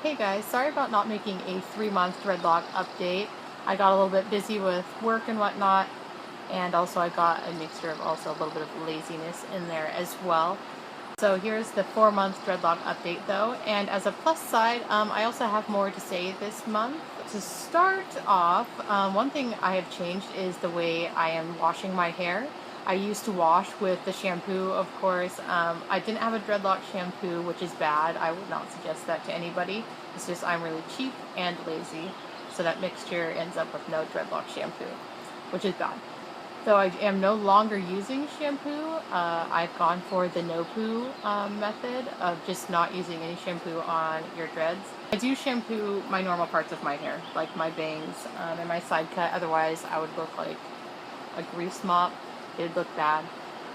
Hey guys, sorry about not making a 3-month dreadlock update. I got a little bit busy with work and whatnot, and also I got a mixture of also a little bit of laziness in there as well. So here's the 4-month dreadlock update though, and as a plus side, I also have more to say this month. To start off, one thing I have changed is the way I am washing my hair. I used to wash with the shampoo, of course. I didn't have a dreadlock shampoo, which is bad. I would not suggest that to anybody. It's just I'm really cheap and lazy, so that mixture ends up with no dreadlock shampoo, which is bad. So I am no longer using shampoo. I've gone for the no poo method of just not using any shampoo on your dreads. I do shampoo my normal parts of my hair, like my bangs and my side cut. Otherwise, I would look like a grease mop. It'd look bad.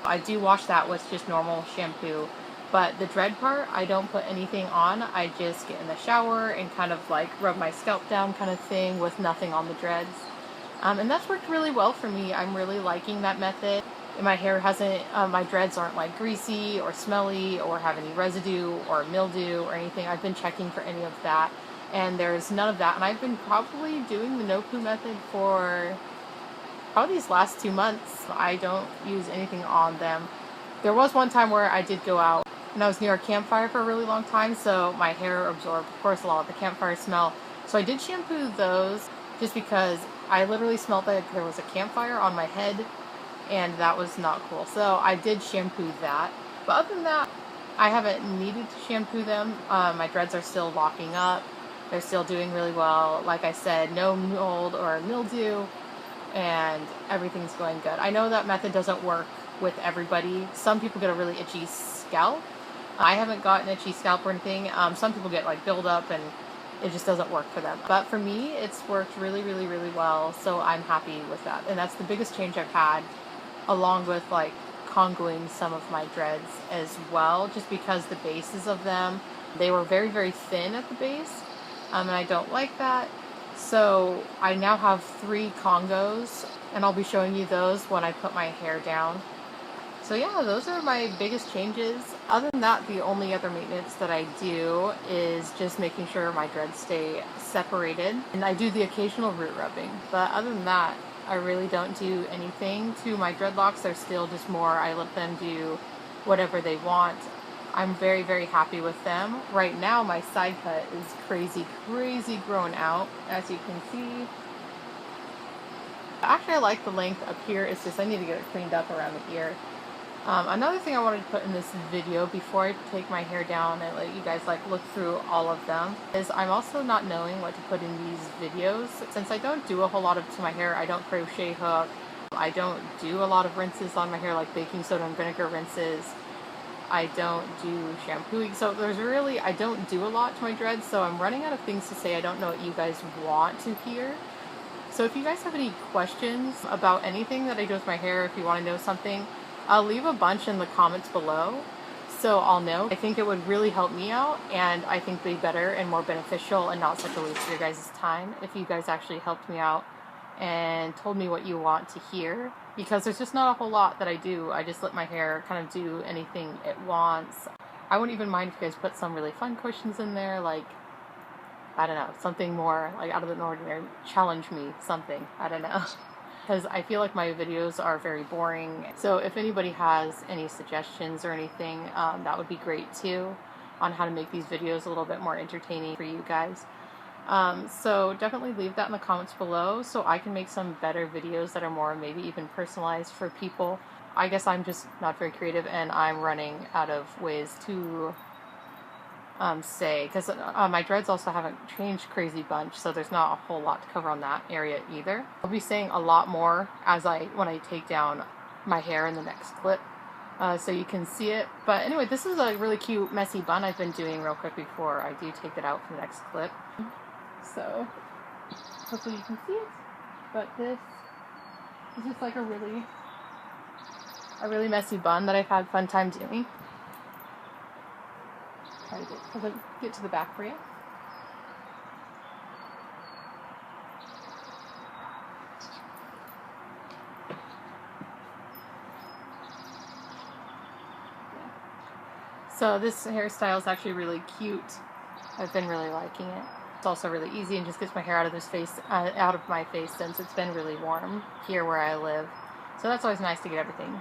I do wash that with just normal shampoo. But the dread part, I don't put anything on. I just get in the shower and kind of like rub my scalp down kind of thing with nothing on the dreads. And that's worked really well for me. I'm really liking that method. And my hair hasn't, my dreads aren't like greasy or smelly or have any residue or mildew or anything. I've been checking for any of that, and there's none of that. And I've been probably doing the no poo method for probably these last 2 months. I don't use anything on them. There was one time where I did go out and I was near a campfire for a really long time, so my hair absorbed, of course, a lot of the campfire smell. So I did shampoo those just because I literally smelled like there was a campfire on my head, and that was not cool. So I did shampoo that. But other than that, I haven't needed to shampoo them. My dreads are still locking up. They're still doing really well. Like I said, no mold or mildew, and everything's going good. I know that method doesn't work with everybody. Some people get a really itchy scalp. I haven't gotten itchy scalp or anything. Some people get like buildup and it just doesn't work for them. But for me, it's worked really, really, really well. So I'm happy with that. And that's the biggest change I've had, along with like congoing some of my dreads as well, just because the bases of them, they were very, very thin at the base. And I don't like that. So I now have 3 Congos, and I'll be showing you those when I put my hair down. So yeah, those are my biggest changes. Other than that, the only other maintenance that I do is just making sure my dreads stay separated. And I do the occasional root rubbing. But other than that, I really don't do anything to my dreadlocks. They're still just more, I let them do whatever they want. I'm very, very happy with them. Right now, my side cut is crazy, crazy grown out, as you can see. Actually, I like the length up here. It's just I need to get it cleaned up around the ear. Another thing I wanted to put in this video before I take my hair down and let you guys like look through all of them is I'm also not knowing what to put in these videos. Since I don't do a whole lot to my hair, I don't crochet hook, I don't do a lot of rinses on my hair like baking soda and vinegar rinses. I don't do shampooing, so there's really, I don't do a lot to my dreads, so I'm running out of things to say. I don't know what you guys want to hear. So if you guys have any questions about anything that I do with my hair, if you want to know something, I'll leave a bunch in the comments below so I'll know. I think it would really help me out, and I think it'd be better and more beneficial and not such a waste of your guys' time if you guys actually helped me out and told me what you want to hear, because there's just not a whole lot that I do. I just let my hair kind of do anything it wants. I wouldn't even mind if you guys put some really fun questions in there, like, I don't know, something more like out of the ordinary. Challenge me, something, I don't know. Because I feel like my videos are very boring. So if anybody has any suggestions or anything, that would be great too, on how to make these videos a little bit more entertaining for you guys. So definitely leave that in the comments below so I can make some better videos that are more maybe even personalized for people. I guess I'm just not very creative and I'm running out of ways to say, because my dreads also haven't changed crazy bunch, so there's not a whole lot to cover on that area either. I'll be saying a lot more when I take down my hair in the next clip, so you can see it. But anyway, this is a really cute messy bun I've been doing real quick before I do take it out for the next clip. So hopefully you can see it. But this is just like a really messy bun that I've had fun time doing. Try to get to the back for you. So this hairstyle is actually really cute. I've been really liking it. It's also really easy and just gets my hair out of my face since it's been really warm here where I live. So that's always nice to get everything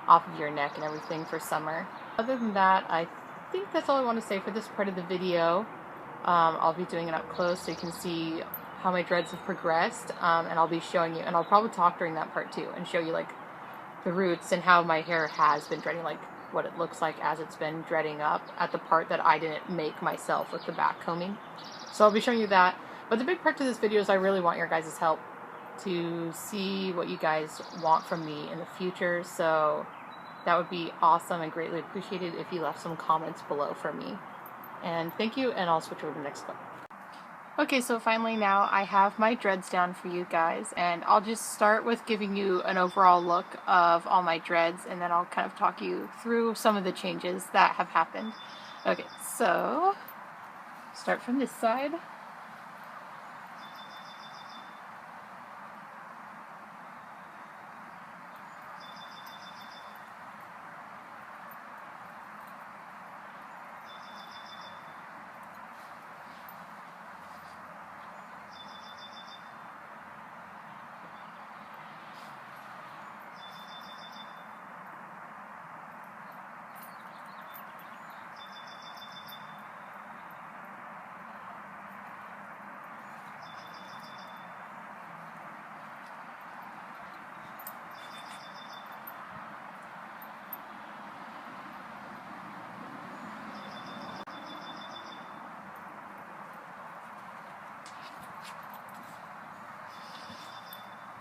off of your neck and everything for summer. Other than that, I think that's all I want to say for this part of the video. I'll be doing it up close so you can see how my dreads have progressed, and I'll be showing you, and I'll probably talk during that part too and show you like the roots and how my hair has been dreading, like what it looks like as it's been dreading up at the part that I didn't make myself with the back combing. So I'll be showing you that. But the big part to this video is I really want your guys' help to see what you guys want from me in the future. So that would be awesome and greatly appreciated if you left some comments below for me. And thank you, and I'll switch over to the next clip. Okay, so finally now I have my dreads down for you guys, and I'll just start with giving you an overall look of all my dreads, and then I'll kind of talk you through some of the changes that have happened. Okay, so start from this side.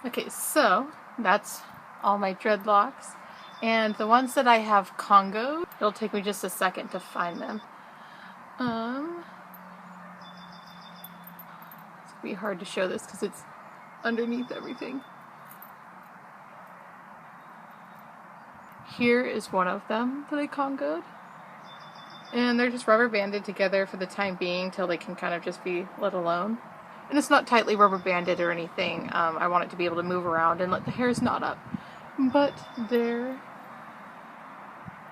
Okay, so that's all my dreadlocks, and the ones that I have Congoed, it'll take me just a second to find them. It's gonna be hard to show this because it's underneath everything. Here is one of them that I Congoed, and they're just rubber banded together for the time being till they can kind of just be let alone. And it's not tightly rubber banded or anything. I want it to be able to move around and let the hairs knot up. But there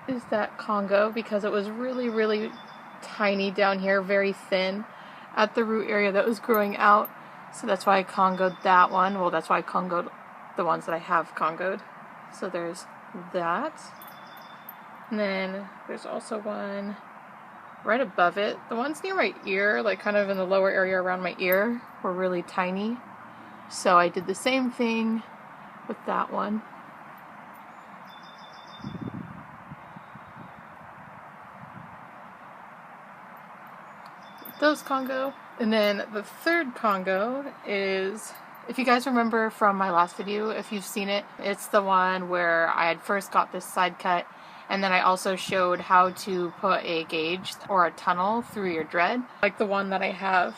is that Congo, because it was really, really tiny down here, very thin at the root area that was growing out. So that's why I Congoed that one. Well, that's why I Congoed the ones that I have Congoed. So there's that. And then there's also one right above it. The ones near my ear, like kind of in the lower area around my ear, were really tiny. So I did the same thing with that one. Those Congo. And then the third Congo is, if you guys remember from my last video, if you've seen it, it's the one where I had first got this side cut, and then I also showed how to put a gauge or a tunnel through your dread, like the one that I have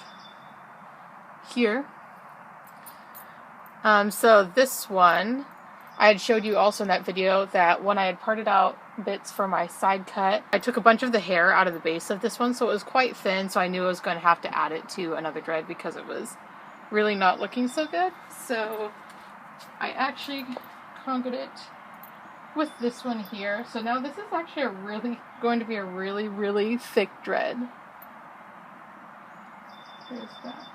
here. So this one, I had showed you also in that video that when I had parted out bits for my side cut, I took a bunch of the hair out of the base of this one, so it was quite thin, so I knew I was going to have to add it to another dread because it was really not looking so good. So I actually Congoed it with this one here. So now this is actually going to be a really, really thick dread. There's that.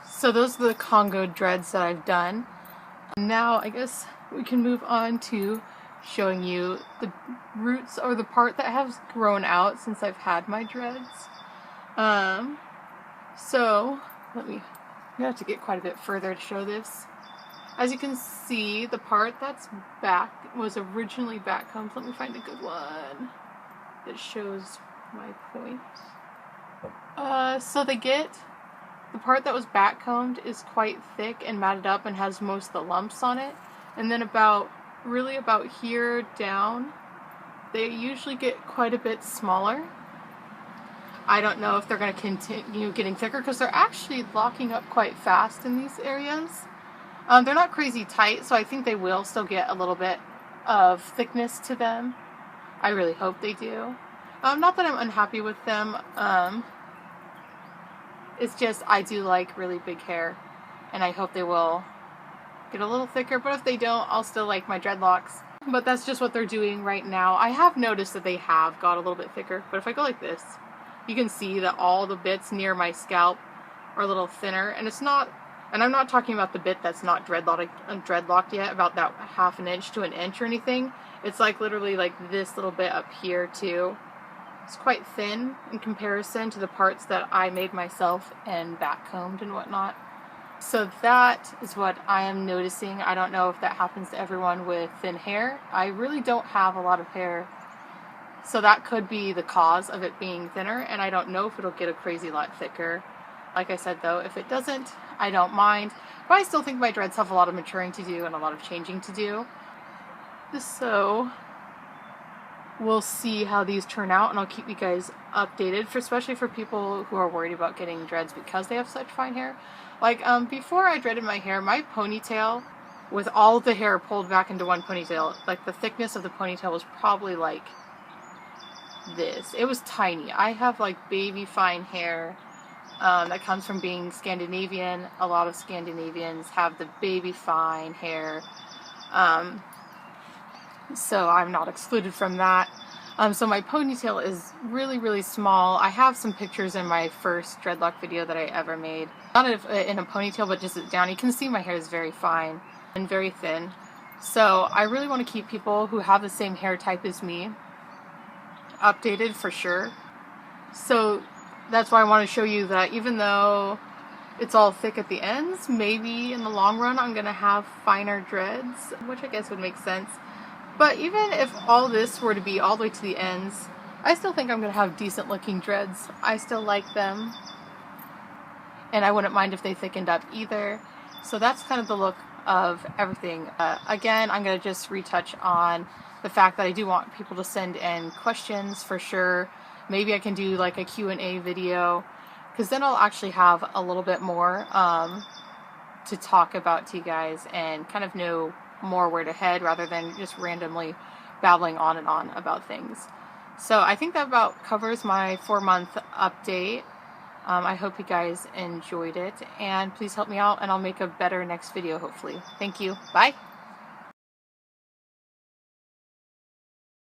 So those are the Congo dreads that I've done. Now I guess we can move on to showing you the roots, or the part that has grown out since I've had my dreads. So I'm gonna have to get quite a bit further to show this. As you can see, the part that's back was originally back combed. Let me find a good one that shows my point. So the part that was back combed is quite thick and matted up and has most of the lumps on it. And then about here down, they usually get quite a bit smaller. I don't know if they're going to continue getting thicker because they're actually locking up quite fast in these areas. They're not crazy tight, so I think they will still get a little bit of thickness to them. I really hope they do. Not that I'm unhappy with them. It's just I do like really big hair, and I hope they will get a little thicker, but if they don't, I'll still like my dreadlocks. But that's just what they're doing right now. I have noticed that they have got a little bit thicker, but if I go like this, you can see that all the bits near my scalp are a little thinner, and it's not, and I'm not talking about the bit that's not dreadlocked yet, about that ½ an inch to an inch or anything. It's like literally like this little bit up here too. It's quite thin in comparison to the parts that I made myself and backcombed and whatnot. So that is what I am noticing. I don't know if that happens to everyone with thin hair. I really don't have a lot of hair, so that could be the cause of it being thinner, and I don't know if it'll get a crazy lot thicker. Like I said though, if it doesn't, I don't mind, but I still think my dreads have a lot of maturing to do and a lot of changing to do. So we'll see how these turn out, and I'll keep you guys updated, especially for people who are worried about getting dreads because they have such fine hair. Like, before I dreaded my hair, my ponytail, with all the hair pulled back into one ponytail, like the thickness of the ponytail was probably like this. It was tiny. I have like baby fine hair that comes from being Scandinavian. A lot of Scandinavians have the baby fine hair. So I'm not excluded from that. So my ponytail is really, really small. I have some pictures in my first dreadlock video that I ever made. Not in a ponytail, but just down. You can see my hair is very fine and very thin. So I really want to keep people who have the same hair type as me updated for sure. So that's why I want to show you that even though it's all thick at the ends, maybe in the long run I'm going to have finer dreads, which I guess would make sense. But even if all this were to be all the way to the ends, I still think I'm going to have decent looking dreads. I still like them, and I wouldn't mind if they thickened up either. So that's kind of the look of everything. Again, I'm going to just retouch on the fact that I do want people to send in questions for sure. Maybe I can do like a Q&A video, because then I'll actually have a little bit more to talk about to you guys and kind of know more where to head rather than just randomly babbling on and on about things. So I think that about covers my 4-month update. I hope you guys enjoyed it, and please help me out and I'll make a better next video hopefully. Thank you. Bye.